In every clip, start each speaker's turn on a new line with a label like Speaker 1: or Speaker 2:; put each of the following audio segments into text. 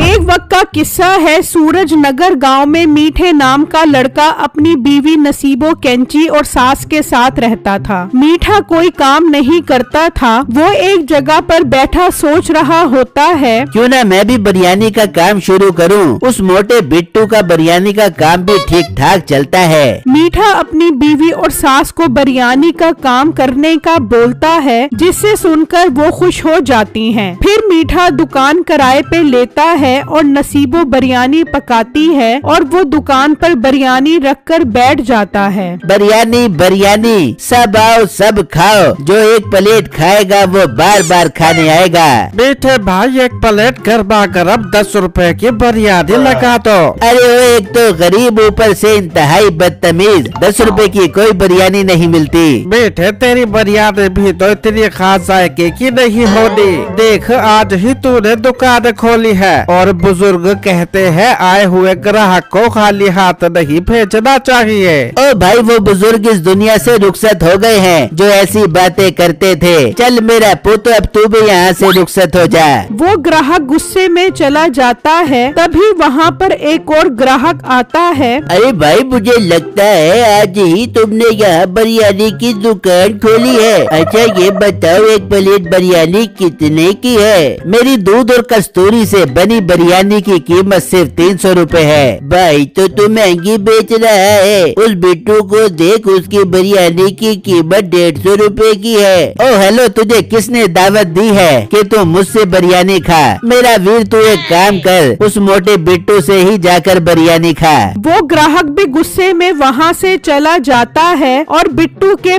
Speaker 1: एक वक्त का किस्सा है। सूरज नगर गांव में मीठे नाम का लड़का अपनी बीवी नसीबो कैंची और सास के साथ रहता था। मीठा कोई काम नहीं करता था। वो एक जगह पर बैठा सोच रहा होता है,
Speaker 2: क्यों ना मैं भी बिरयानी का काम शुरू करूं। उस मोटे बिट्टू का बिरयानी का काम भी ठीक ठाक चलता है।
Speaker 1: मीठा अपनी बीवी और सास को बिरयानी का काम करने का बोलता है, जिससे सुनकर वो खुश हो जाती हैं। फिर मीठा दुकान किराए पे लेता है और नसीबो बिरयानी पकाती है और वो दुकान पर बिरयानी रखकर बैठ जाता है।
Speaker 2: बिरयानी बिरयानी सब आओ सब खाओ, जो एक प्लेट खाएगा वो बार बार खाने आएगा।
Speaker 3: मीठे भाई एक प्लेट गरमा गरम 10 रुपए की बिरयानी लगा दो।
Speaker 2: अरे वो एक तो गरीब ऊपर से इंतहाई बदतमीज, 10 रुपए की कोई बिरयानी नहीं मिलती।
Speaker 3: मीठे तेरी बिरयानी भी तो इतनी खास जायके की नहीं होनी। देख आज ही तूने दुकान खोली है और बुजुर्ग कहते हैं आए हुए ग्राहक को खाली हाथ नहीं भेजना चाहिए।
Speaker 2: ओ भाई वो बुजुर्ग इस दुनिया से रुखसत हो गए हैं जो ऐसी बातें करते थे। चल मेरा पुत्र अब तू भी यहाँ से रुखसत हो जा।
Speaker 1: वो ग्राहक गुस्से में चला जाता है। तभी वहाँ पर एक और ग्राहक आता है।
Speaker 2: अरे भाई मुझे लगता है आज ही तुमने यहाँ बिरयानी की दुकान खोली है। अच्छा ये बताओ एक प्लेट बिरयानी कितने की है? मेरी दूध और कस्तूरी से बनी बिरयानी की कीमत सिर्फ 300 रुपए है। भाई तो तू महंगी बेच रहा है। उस बिट्टू को देख, उसकी बिरयानी की कीमत 150 रुपए की है। ओ हेलो, तुझे किसने दावत दी है कि तू मुझसे बिरयानी खा? मेरा वीर तू एक काम कर, उस मोटे बिट्टू से ही जाकर बिरयानी खा।
Speaker 1: वो ग्राहक भी गुस्से में वहाँ से चला जाता है और बिट्टू के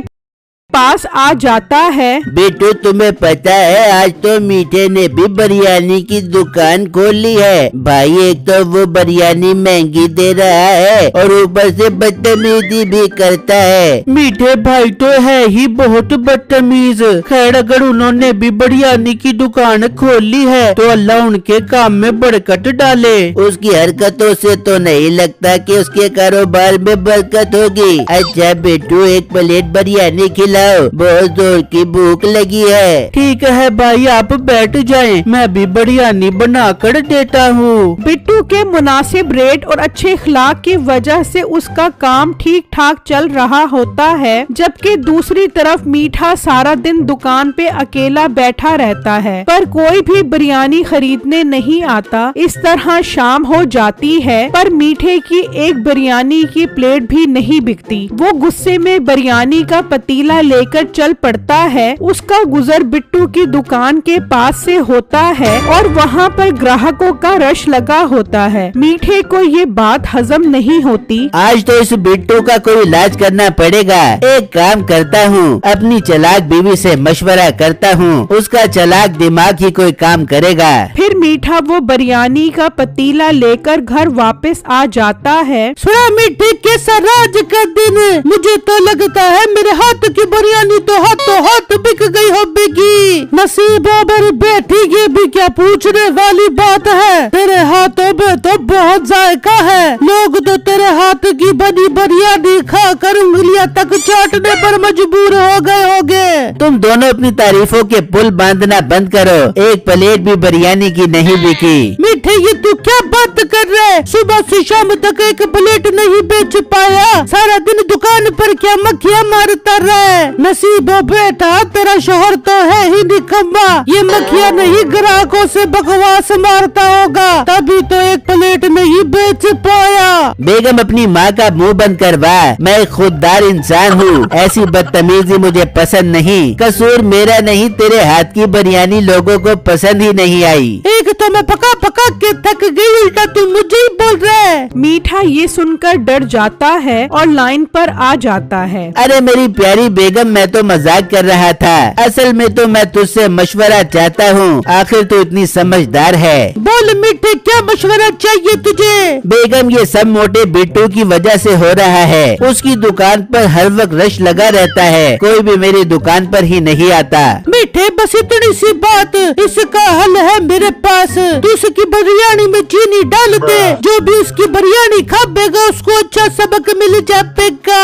Speaker 1: पास आ जाता है।
Speaker 2: बिट्टू तुम्हें पता है आज तो मीठे ने भी बिरयानी की दुकान खोल ली है। भाई एक तो वो बिरयानी महंगी दे रहा है और ऊपर से बदतमीजी भी करता है।
Speaker 3: मीठे भाई तो है ही बहुत बदतमीज। खैर अगर उन्होंने भी बिरयानी की दुकान खोल ली है तो अल्लाह उनके काम में बरकत डाले।
Speaker 2: उसकी हरकतों से तो नहीं लगता कि उसके कारोबार में बरकत होगी। अच्छा बिट्टू एक प्लेट बिरयानी खिलाओ, बहुत जोर की भूख लगी है।
Speaker 3: ठीक है भाई आप बैठ जाएं, मैं भी बिरयानी बना कर देता हूँ।
Speaker 1: बिट्टू के मुनासिब रेट और अच्छे इखलाक की वजह से उसका काम ठीक ठाक चल रहा होता है, जबकि दूसरी तरफ मीठा सारा दिन दुकान पे अकेला बैठा रहता है, पर कोई भी बिरयानी खरीदने नहीं आता। इस तरह शाम हो जाती है पर मीठे की एक बिरयानी की प्लेट भी नहीं बिकती। वो गुस्से में बिरयानी का पतीला लेकर चल पड़ता है। उसका गुजर बिट्टू की दुकान के पास से होता है और वहाँ पर ग्राहकों का रश लगा होता है। मीठे को ये बात हजम नहीं होती।
Speaker 2: आज तो इस बिट्टू का कोई इलाज करना पड़ेगा। एक काम करता हूँ, अपनी चालाक बीवी से मशवरा करता हूँ, उसका चालाक दिमाग ही कोई काम करेगा।
Speaker 1: फिर मीठा वो बिरयानी का पतीला लेकर घर वापस आ जाता है।
Speaker 3: सुना मीठे के सराज का दिन, मुझे तो लगता है मेरे हाथ की बिरयानी तो हाथ बिक गई हो बिकी। नसीबों पर बैठी ये भी क्या पूछने वाली बात है। तेरे हाथों में तो बहुत जायका है। लोग तो तेरे हाथ की बनी बिरयानी खा कर उंगलियां तक चाटने पर मजबूर हो गए होंगे।
Speaker 2: तुम दोनों अपनी तारीफों के पुल बांधना बंद करो। एक प्लेट भी बिरयानी की नहीं बिकी।
Speaker 3: मीठे ये तू क्या बात कर रहे है? सुबह से शाम तक एक प्लेट नहीं बेच पाया। सारा दिन दुकान पर क्या मक्खियाँ मारता रहे। नसीबो बेटा तेरा शोहर तो है ही निकम्मा। ये मक्खियाँ नहीं ग्राहकों से बकवास मारता होगा, तभी तो एक प्लेट नहीं बेच पाया।
Speaker 2: बेगम अपनी माँ का मुंह बंद करवा। मैं खुददार इंसान हूँ, ऐसी बदतमीजी मुझे पसंद नहीं। कसूर मेरा नहीं, तेरे हाथ की बिरयानी लोगों को पसंद ही नहीं आई।
Speaker 3: एक तो मैं पका पका के थक गई, उल्टा तू मुझे ही बोल रहा है।
Speaker 1: मीठा ये सुनकर डर जाता है और लाइन पर आ जाता है।
Speaker 2: अरे मेरी प्यारी बेगम मैं तो मजाक कर रहा था, असल में तो मैं तुझसे मशवरा चाहता हूँ। आखिर तो इतनी समझदार है।
Speaker 3: बोल मीठे क्या मशवरा चाहिए तुझे?
Speaker 2: बेगम ये सब मोटे बिट्टू की वजह से हो रहा है। उसकी दुकान पर हर वक्त रश लगा रहता है, कोई भी मेरी दुकान पर ही नहीं आता।
Speaker 3: मीठे बस इतनी सी बात, इसका हल है मेरे पास। तू उसकी बिरयानी में चीनी डाल दे, जो भी उसकी बिरयानी खाएगा उसको अच्छा सबक मिल जाएगा।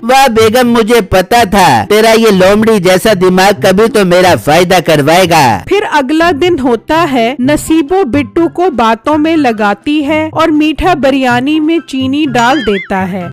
Speaker 2: वाह बेगम, मुझे पता था तेरा ये लोमड़ी जैसा दिमाग कभी तो मेरा फायदा करवाएगा।
Speaker 1: फिर अगला दिन होता है। नसीबो बिट्टू को बातों में लगाती है और मीठा बिरयानी में चीनी डाल देता है।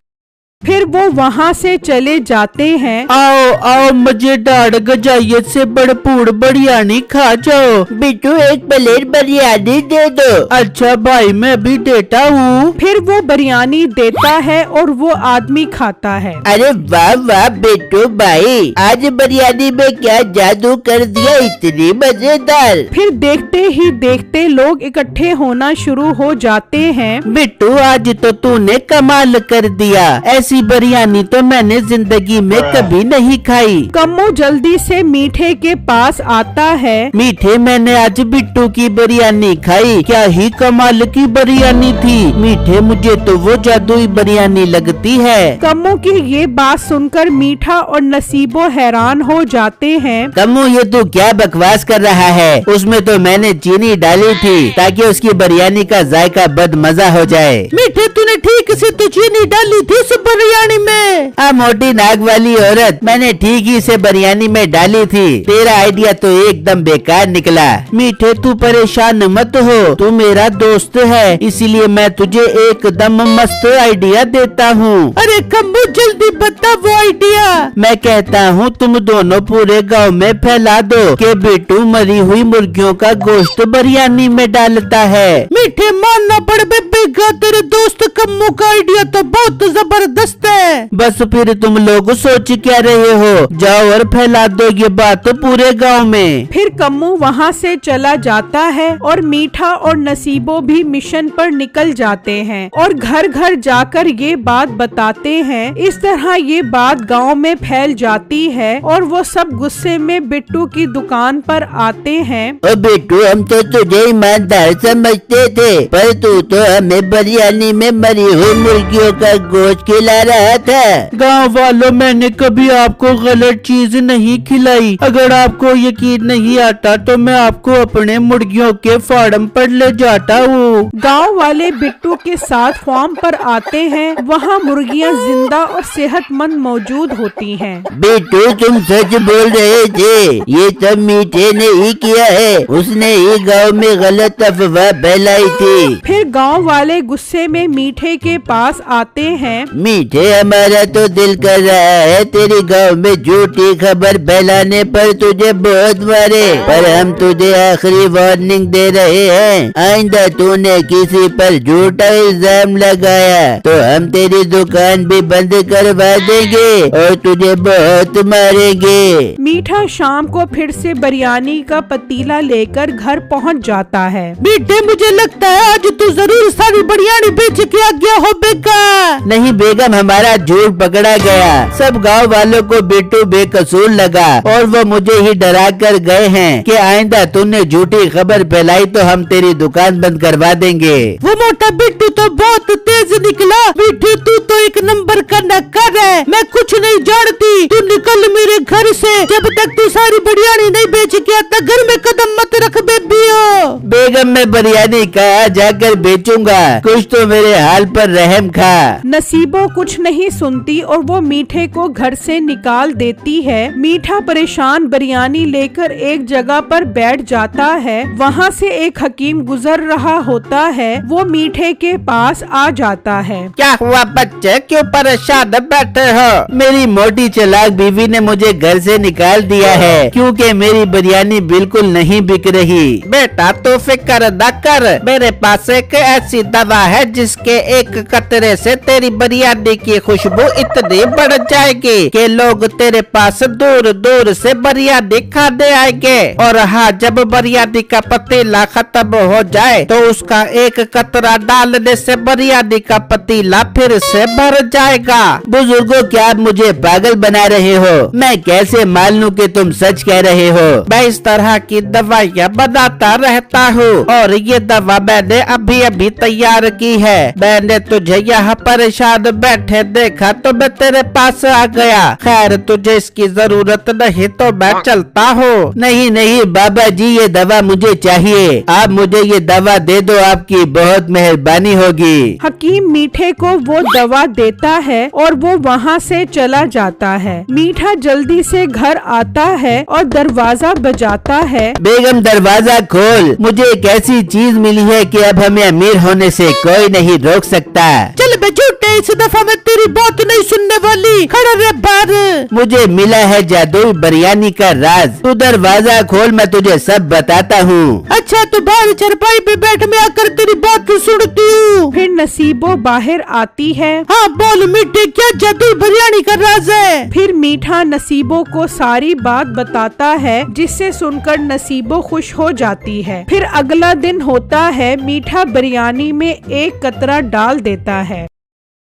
Speaker 1: फिर वो वहाँ से चले जाते हैं।
Speaker 3: आओ आओ, मजेदार गजाइत से भरपूर बिरयानी खा जाओ।
Speaker 2: बिट्टू एक प्लेट बिरयानी दे दो।
Speaker 3: अच्छा भाई, मैं भी देता हूँ।
Speaker 1: फिर वो बिरयानी देता है और वो आदमी खाता है।
Speaker 2: अरे वाह वाह बिट्टू भाई, आज बिरयानी में क्या जादू कर दिया, इतनी मजेदार।
Speaker 1: फिर देखते ही देखते लोग इकट्ठे होना शुरू हो जाते हैं।
Speaker 3: बिट्टू, आज तो तूने कमाल कर दिया, ऐसी बिरयानी तो मैंने जिंदगी में कभी नहीं खाई।
Speaker 1: कम्मो जल्दी से मीठे के पास आता है।
Speaker 3: मीठे, मैंने आज बिट्टू की बिरयानी खाई, क्या ही कमाल की बिरयानी थी। मीठे, मुझे तो वो जादुई बिरयानी लगती है।
Speaker 1: कम्मो की ये बात सुनकर मीठा और नसीबो हैरान हो जाते हैं।
Speaker 2: कम्मू, ये तू क्या बकवास कर रहा है? उसमें तो मैंने चीनी डाली थी ताकि उसकी बिरयानी का जायका बदमजा हो जाए।
Speaker 3: मीठे, तूने ठीक से तो चीनी डाली थी उस बिरयानी में।
Speaker 2: मोटी नाक वाली औरत, मैंने ठीक ही से बिरयानी में डाली थी। तेरा आइडिया तो एकदम बेकार निकला।
Speaker 3: मीठे, तू परेशान मत हो, तू मेरा दोस्त है, इसीलिए मैं तुझे एकदम मस्त आइडिया देता हूँ। अरे कम्बू, जल्दी बता वो आइडिया। मैं कहता हूँ तुम दोनों पूरे गांव में फैला दो कि बिट्टू मरी हुई मुर्गियों का गोश्त बिरयानी में डालता है। मीठे, मानना पड़ बेगा, तेरे दोस्त कम्मू का आइडिया तो बहुत जबरदस्त है। बस फिर तुम लोग सोच क्या रहे हो, जाओ और फैला दो ये बात पूरे गांव में।
Speaker 1: फिर कम्मू वहाँ से चला जाता है और मीठा और नसीबो भी मिशन पर निकल जाते हैं और घर घर जाकर ये बात बताते हैं। इस तरह ये बात गांव में फैल जाती है और वो सब गुस्से में बिट्टू की दुकान पर आते हैं।
Speaker 2: ओ बिट्टू, हम तो तुझे ईमानदार समझते थे, पर तू तो हमें बिरयानी में मरी हुई मुर्गियों का गोश्त खिला रहा था।
Speaker 3: गाँव वालों, मैंने कभी आपको गलत चीज नहीं खिलाई। अगर आपको यकीन नहीं आता तो मैं आपको अपने मुर्गियों के फार्म पर ले जाता हूँ।
Speaker 1: गांव वाले बिट्टू के साथ फार्म पर आते हैं। वहाँ मुर्गियाँ जिंदा और सेहतमंद मौजूद होती हैं।
Speaker 2: बिट्टू, तुम सच बोल रहे थे, ये सब मीठे ने ही किया है, उसने ही गांव में गलत अफवाह फैलाई थी।
Speaker 1: फिर गांव वाले गुस्से में मीठे के पास आते हैं।
Speaker 2: मीठे, हमारा तो दिल कर रहा है तेरे गांव में झूठी खबर फैलाने पर तुझे बहुत मारे, पर हम तुझे आखिरी वार्निंग दे रहे हैं, आइंदा तूने किसी पर झूठा इल्जाम लगाया तो हम तेरी दुकान भी बंद करवा देंगे और तुझे बहुत मारेंगे।
Speaker 1: मीठा शाम को फिर से बिरयानी का पतीला लेकर घर पहुंच जाता है।
Speaker 3: मीठे, मुझे लगता है आज तू जरूर सारी बिरयानी बेच के आ गया हो बेका।
Speaker 2: नहीं बेगम, हमारा झूठ पकड़ा गया। सब गांव वालों को बिट्टू बेकसूर लगा और वो मुझे ही डरा कर गए हैं कि आइंदा तूने झूठी खबर फैलाई तो हम तेरी दुकान बंद करवा देंगे।
Speaker 3: वो मोटा बिट्टू तो बहुत तेज निकला। बिट्टू, तू तो एक नंबर का नक्कर है, मैं कुछ नहीं जानती। तू निकल मेरे घर से, जब तक तू सारी बिरयानी नहीं बेच के आता घर में कदम मत रख बेबियो।
Speaker 2: बेगम, मैं बिरयानी कहाँ जाकर बेचूंगा, कुछ तो मेरे हाल पर रहम खा।
Speaker 1: नसीबो कुछ नहीं सुनती और वो मीठे को घर से निकाल देती है। मीठा परेशान बिरयानी लेकर एक जगह पर बैठ जाता है। वहाँ से एक हकीम गुजर रहा होता है। वो मीठे के पास आ जाता है।
Speaker 3: क्या हुआ बच्चे, क्यों परेशान बैठे हो?
Speaker 2: मेरी मोटी चालाक बीवी ने मुझे घर से निकाल दिया है क्योंकि मेरी बिरयानी बिल्कुल नहीं बिक रही।
Speaker 3: बेटा, तू फिक्र न कर, मेरे पास एक ऐसी दवा है जिसके एक कतरे से तेरी बिरयानी की खुशबू इतनी बढ़ जाएगी कि लोग तेरे पास दूर दूर से बिरयानी खाने आएंगे। और हाँ, जब बिरयानी का पतीला खत्म हो जाए तो उसका एक कतरा डालने से बिरयानी का पतीला फिर से भर जाएगा।
Speaker 2: बुजुर्गों, क्या आप मुझे पागल बना रहे हो? मैं कैसे मान लूं कि तुम सच कह रहे हो?
Speaker 3: मैं इस तरह की दवाइयाँ बनाता रहता हूँ।
Speaker 2: और ये दवा मैंने अभी अभी तैयार की है। मैंने तुझे यहाँ परेशान बैठे देखा तो मैं तेरे पास आ गया। खैर तुझे इसकी जरूरत नहीं तो मैं चलता हूँ। नहीं नहीं बाबा जी, ये दवा मुझे चाहिए। आप मुझे ये दवा दे दो, आपकी बहुत मेहरबानी होगी।
Speaker 1: हकीम मीठे को वो दवा देता है और वो वहाँ से चला जाता है। मीठा जल्दी से घर आता है और दरवाजा बजाता है।
Speaker 2: बेगम दरवाजा खोल, मुझे एक ऐसी चीज मिली है कि अब हमें अमीर होने से कोई नहीं रोक सकता।
Speaker 3: चल बे झूठे, इस दफा मैं तेरी बात नहीं सुनने वाली। खड़ा रह बाहर।
Speaker 2: मुझे मिला है जादुई बिरयानी का राज। तू दरवाजा खोल, मैं तुझे सब बताता हूँ।
Speaker 3: अच्छा तो बाहर चरपाई पे बैठ, मैं आकर तेरी बात सुनती हूँ।
Speaker 1: फिर नसीबो बाहर आती है।
Speaker 3: हाँ बोल मीठे, क्या जादुई बिरयानी का राज है?
Speaker 1: फिर मीठा नसीबो को सारी बात बताता है, जिससे सुनकर नसीबो खुश हो जाती है। फिर अगला दिन होता है। मीठा बिरयानी में एक कतरा डाल देता है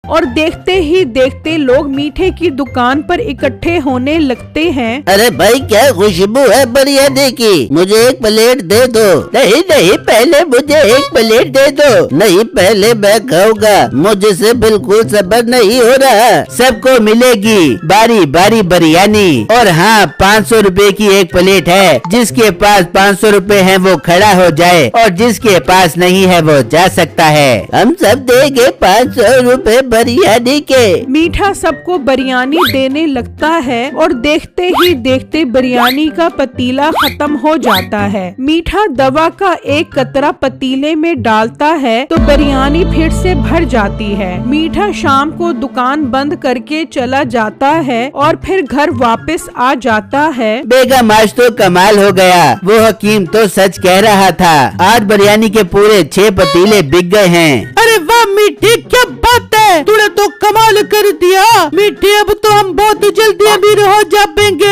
Speaker 1: और देखते ही देखते लोग मीठे की दुकान पर इकट्ठे होने लगते हैं।
Speaker 2: अरे भाई क्या खुशबू है बिरयानी की, मुझे एक प्लेट दे दो। नहीं नहीं, पहले मुझे एक प्लेट दे दो। नहीं, पहले मैं खाऊंगा, मुझे से बिल्कुल सब्र नहीं हो रहा। सबको मिलेगी बारी बारी बिरयानी। और हाँ, 500 रुपए की एक प्लेट है। जिसके पास 500 रुपए है वो खड़ा हो जाए और जिसके पास नहीं है वो जा सकता है। हम सब देंगे 500 रुपए बिरयानी के।
Speaker 1: मीठा सबको बिरयानी देने लगता है और देखते ही देखते बिरयानी का पतीला खत्म हो जाता है। मीठा दवा का एक कतरा पतीले में डालता है तो बिरयानी फिर से भर जाती है। मीठा शाम को दुकान बंद करके चला जाता है और फिर घर वापस आ जाता है।
Speaker 2: बेगम आज तो कमाल हो गया, वो हकीम तो सच कह रहा था। आज बिरयानी के पूरे 6 पतीले बिक गए हैं।
Speaker 3: अरे वाह मीठे, क्या बात है, तूने तो कमाल कर दिया। मीठे अब तो हम बहुत जल्दी अमीर हो जाएंगे।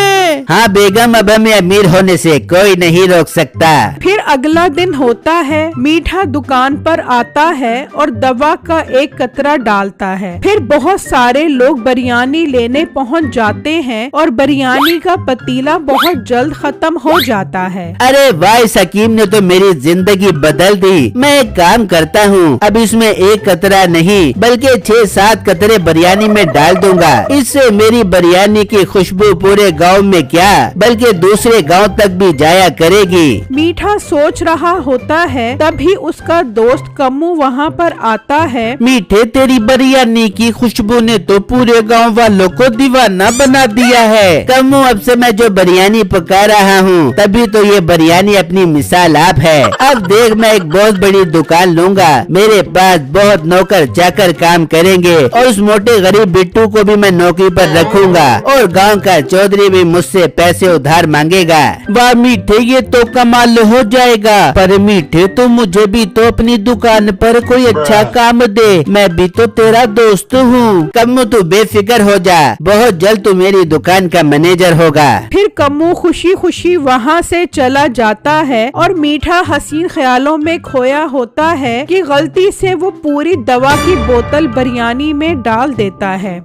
Speaker 2: हाँ बेगम, अब हमें अमीर होने से कोई नहीं रोक सकता।
Speaker 1: फिर अगला दिन होता है। मीठा दुकान पर आता है और दवा का एक कतरा डालता है। फिर बहुत सारे लोग बिरयानी लेने पहुंच जाते हैं और बिरयानी का पतीला बहुत जल्द खत्म हो जाता है।
Speaker 2: अरे वाह, इस हकीम ने तो मेरी जिंदगी बदल दी। मैं एक काम करता हूँ, अब इसमें एक कतरा नहीं बल्कि 6-7 कतरे बिरयानी में डाल दूंगा। इससे मेरी बिरयानी की खुशबू पूरे गांव में क्या बल्कि दूसरे गांव तक भी जाया करेगी।
Speaker 1: मीठा सोच रहा होता है, तभी उसका दोस्त कम्मू वहाँ पर आता है।
Speaker 2: मीठे, तेरी बिरयानी की खुशबू ने तो पूरे गांव वालों को दीवाना बना दिया है। कम्मू, अब से मैं जो बिरयानी पका रहा हूँ तभी तो ये बिरयानी अपनी मिसाल आप है। अब देख, मैं एक बहुत बड़ी दुकान लूंगा, मेरे पास बहुत नौकर चाकर काम करेंगे और उस मोटे गरीब बिट्टू को भी मैं नौकरी पर रखूंगा और गांव का चौधरी भी मुझसे पैसे उधार मांगेगा। वाह मीठे, ये तो कमाल हो जाएगा। पर मीठे, तो मुझे भी तो अपनी दुकान पर कोई अच्छा काम दे, मैं भी तो तेरा दोस्त हूँ। कम्मू, तू बेफिक्र हो जा, बहुत जल्द तू मेरी दुकान का मैनेजर होगा।
Speaker 1: फिर कम्मू खुशी खुशी वहाँ से चला जाता है और मीठा हसीन ख्यालों में खोया होता है कि गलती से वो पूरी दवा की बोतल बिरयानी में डाल देता है।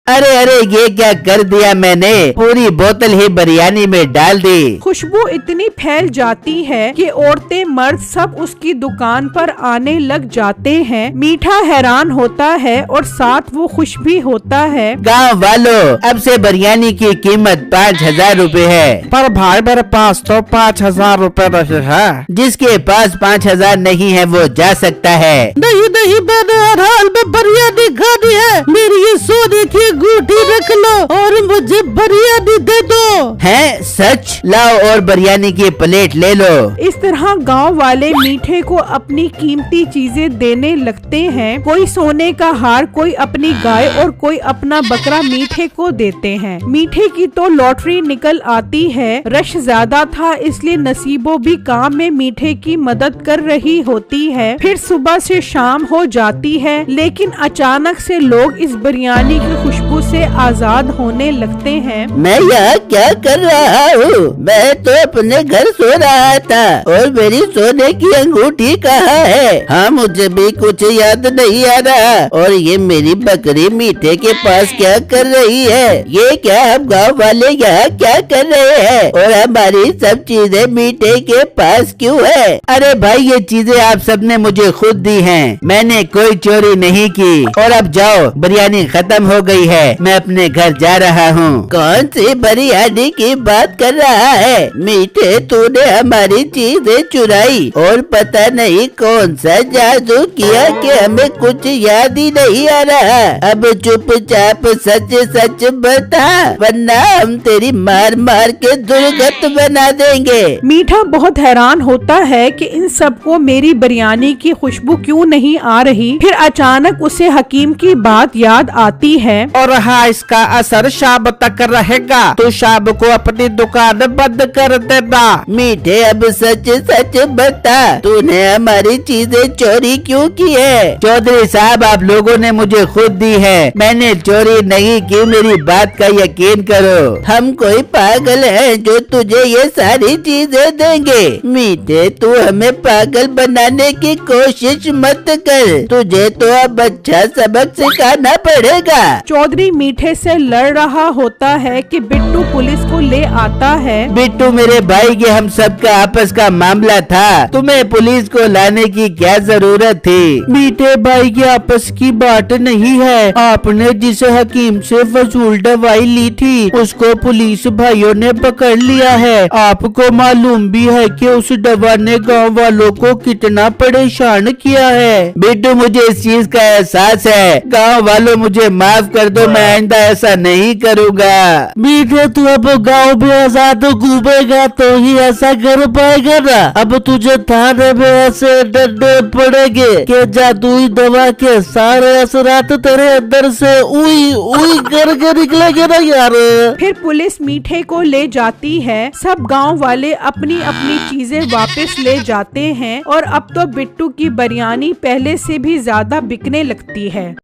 Speaker 2: अरे अरे, ये क्या कर दिया मैंने, पूरी बोतल ही बिरयानी में डाल दी।
Speaker 1: खुशबू इतनी फैल जाती है कि औरतें मर्द सब उसकी दुकान पर आने लग जाते हैं। मीठा हैरान होता है और साथ वो खुश भी होता है।
Speaker 2: गांव वालों, अब से बिरयानी की कीमत 5000 रुपए है।
Speaker 3: पर भाई मेरे पास तो 5000 रुपए नहीं है।
Speaker 2: जिसके पास 5000 नहीं है वो जा सकता है।
Speaker 3: नहीं नहीं, मैंने हर हाल में बिरयानी खानी है। मेरी ये सोने की अंगूठी रख लो और मुझे बिरयानी दे दो।
Speaker 2: है सच? लाओ और बिरयानी की प्लेट ले लो।
Speaker 1: इस तरह गांव वाले मीठे को अपनी कीमती चीजें देने लगते हैं। कोई सोने का हार, कोई अपनी गाय और कोई अपना बकरा मीठे को देते हैं। मीठे की तो लॉटरी निकल आती है। रश ज्यादा था इसलिए नसीबो भी काम में मीठे की मदद कर रही होती है। फिर सुबह से शाम हो जाती है, लेकिन अचानक से लोग इस बिरयानी की खुशबू खुशबू से आजाद होने लगते हैं।
Speaker 2: मैं यहाँ क्या कर रहा हूँ? मैं तो अपने घर सो रहा था और मेरी सोने की अंगूठी कहाँ है? हाँ, मुझे भी कुछ याद नहीं आ रहा। और ये मेरी बकरी मीठे के पास क्या कर रही है? ये क्या हम गाँव वाले यहाँ क्या कर रहे हैं? और हमारी सब चीजें मीठे के पास क्यों है? अरे भाई, ये चीजें आप सबने मुझे खुद दी हैं, मैंने कोई चोरी नहीं की। और अब जाओ, बिरयानी खत्म हो गई है, मैं अपने घर जा रहा हूँ। कौन सी बिरयानी की बात कर रहा है? मीठे, तूने हमारी चीजें चुराई और पता नहीं कौन सा जादू किया कि हमें कुछ याद ही नहीं आ रहा। अब चुपचाप सच सच बता, वरना हम तेरी मार मार के दुर्गत बना देंगे।
Speaker 1: मीठा बहुत हैरान होता है कि इन सबको मेरी बिरयानी की खुशबू क्यों नहीं आ रही। फिर अचानक उसे हकीम की बात याद आती है।
Speaker 3: और हाँ, इसका असर शाम तक रहेगा, तो शाम को अपनी दुकान बंद कर देना।
Speaker 2: मीठे, अब सच सच बता, तूने हमारी चीजें चोरी क्यों की है? चौधरी साहब, आप लोगों ने मुझे खुद दी है, मैंने चोरी नहीं की, मेरी बात का यकीन करो। हम कोई पागल है जो तुझे ये सारी चीजें देंगे? मीठे, तू हमें पागल बनाने की कोशिश मत कर, तुझे तो अब अच्छा सबक सिखाना पड़ेगा।
Speaker 1: चौधरी मीठे से लड़ रहा होता है कि बिट्टू पुलिस को ले आता है।
Speaker 2: बिट्टू मेरे भाई, ये हम सबका आपस का मामला था, तुम्हें पुलिस को लाने की क्या जरूरत थी?
Speaker 3: मीठे भाई, ये आपस की बात नहीं है। आपने जिसे हकीम से फजूल दवाई ली थी, उसको पुलिस भाइयों ने पकड़ लिया है। आपको मालूम भी है कि उस दवा ने गांव वालों को कितना परेशान किया है।
Speaker 2: बिट्टू, मुझे इस चीज का एहसास है, गांव वालों मुझे माफ कर दो, मैं आइंदा ऐसा नहीं करूँगा।
Speaker 3: मीठे, तू अब गाँव में आजाद घूमेगा तो ही ऐसा कर पाएगा ना। अब तुझे थाने में ऐसे डंडे पड़ेंगे कि जादुई दवा के सारे असरात तेरे अंदर से उई उई करके निकलेंगे ना यार।
Speaker 1: फिर पुलिस मीठे को ले जाती है। सब गांव वाले अपनी अपनी चीजें वापस ले जाते हैं और अब तो बिट्टू की बिरयानी पहले से भी ज्यादा बिकने लगती है।